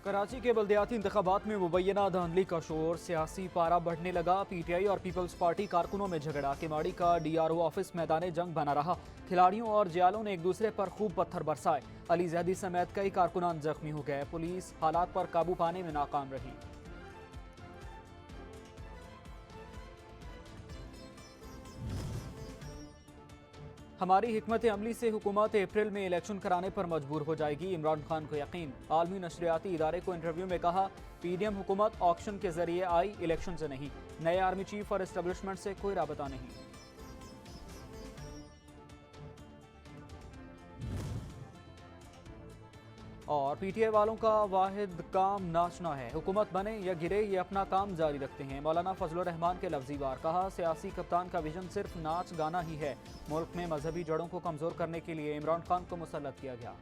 कराची के बल्दियाती इंतखाबात में मुबैना धांधली का शोर, सियासी पारा बढ़ने लगा। पीटीआई और पीपल्स पार्टी कारकुनों में झगड़ा। किमाड़ी का डीआरओ ऑफिस मैदान जंग बना रहा। खिलाड़ियों और जियालों ने एक दूसरे पर खूब पत्थर बरसाए। अली जहदी समेत कई कारकुनान जख्मी हो गए। पुलिस हालात पर काबू पाने में नाकाम रही। हमारी हिकमत अमली से हुकूमत अप्रैल में इलेक्शन कराने पर मजबूर हो जाएगी, इमरान खान को यकीन। आलमी नशरियाती इदारे को इंटरव्यू में कहा, पीडीएम हुकूमत ऑक्शन के जरिए आई, इलेक्शन से नहीं। नए आर्मी चीफ और एस्टेब्लिशमेंट से कोई राबता नहीं। और पीटीआई वालों का वाहिद काम नाचना है। हुकूमत बने या गिरे, ये अपना काम जारी रखते हैं। मौलाना फजलुर रहमान के लफ्जी वार। कहा, सियासी कप्तान का विजन सिर्फ नाच गाना ही है। मुल्क में मजहबी जड़ों को कमजोर करने के लिए इमरान खान को मुसल्लत किया गया।